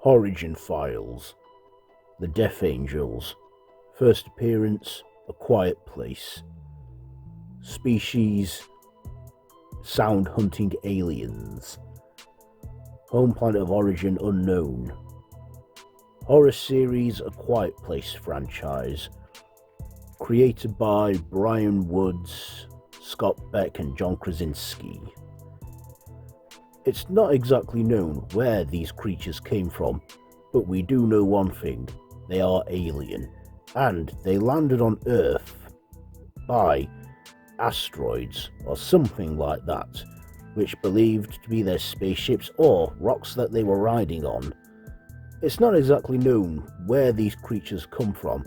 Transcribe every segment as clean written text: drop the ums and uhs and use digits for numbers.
Horigin Files, The Death Angels, First Appearance, A Quiet Place, Species, Sound Hunting Aliens, Home Planet of Origin Unknown, Horror Series A Quiet Place franchise, created by Brian Woods, Scott Beck and John Krasinski. It's not exactly known where these creatures came from, but we do know one thing: they are alien, and they landed on Earth by asteroids or something like that, which believed to be their spaceships or rocks that they were riding on. It's not exactly known where these creatures come from,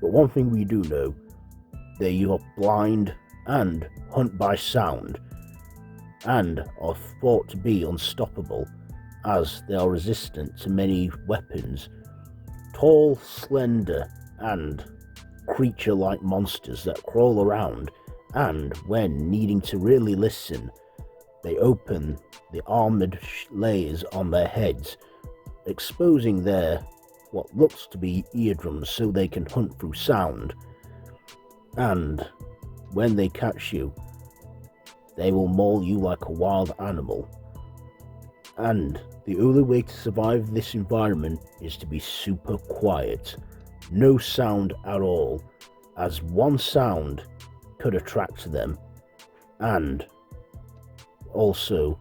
but one thing we do know: they are blind and hunt by sound, and are thought to be unstoppable, as they are resistant to many weapons. Tall, slender, and creature-like monsters that crawl around, and when needing to really listen, they open the armored layers on their heads, exposing their what looks to be eardrums so they can hunt through sound. And when they catch you, they will maul you like a wild animal. And the only way to survive this environment is to be super quiet. No sound at all, as one sound could attract them. And also,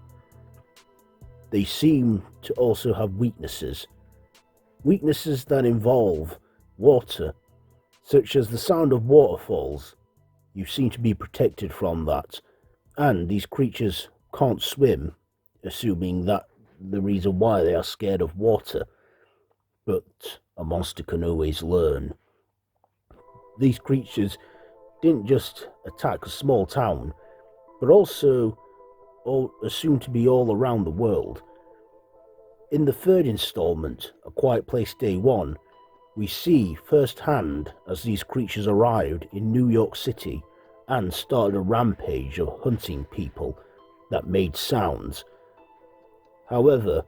they seem to also have weaknesses. Weaknesses that involve water, such as the sound of waterfalls. You seem to be protected from that. And these creatures can't swim, assuming that the reason why they are scared of water. But a monster can always learn. These creatures didn't just attack a small town, but also assumed to be all around the world. In the third installment, A Quiet Place Day 1, we see firsthand as these creatures arrived in New York City and started a rampage of hunting people that made sounds. However,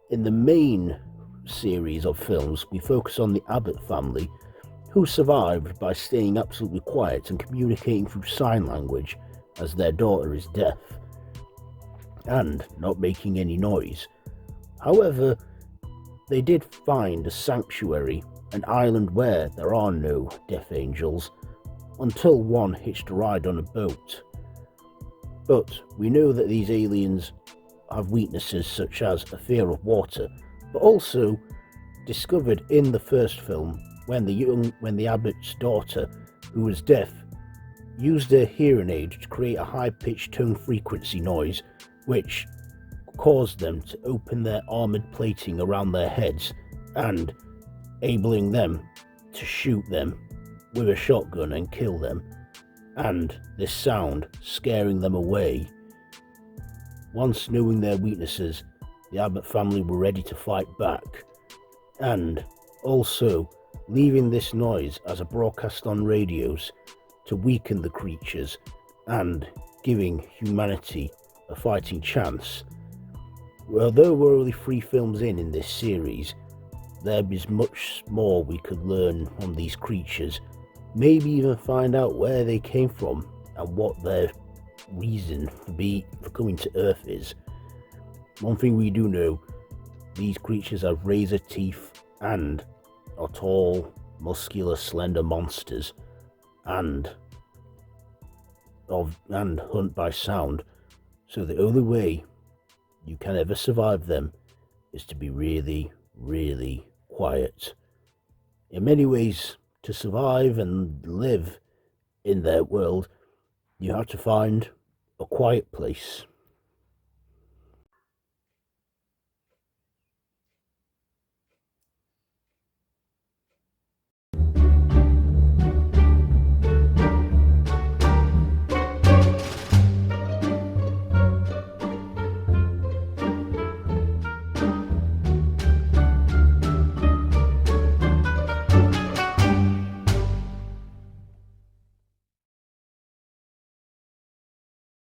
in the main series of films, we focus on the Abbott family, who survived by staying absolutely quiet and communicating through sign language, as their daughter is deaf, and not making any noise. However, they did find a sanctuary, an island where there are no death angels, until one hitched a ride on a boat. But we know that these aliens have weaknesses such as a fear of water, but also discovered in the first film when the Abbott's daughter, who was deaf, used her hearing aid to create a high-pitched tone frequency noise, which caused them to open their armored plating around their heads and enabling them to shoot them with a shotgun and kill them, and this sound scaring them away. Once knowing their weaknesses, the Abbott family were ready to fight back, and also leaving this noise as a broadcast on radios to weaken the creatures and giving humanity a fighting chance. Although we're only 3 films in this series, there is much more we could learn from these creatures, maybe even find out where they came from and what their reason for coming to Earth is. One thing we do know: these creatures have razor teeth and are tall, muscular, slender monsters, and hunt by sound. So the only way you can ever survive them is to be really, really quiet. In many ways, to survive and live in their world, you have to find a quiet place.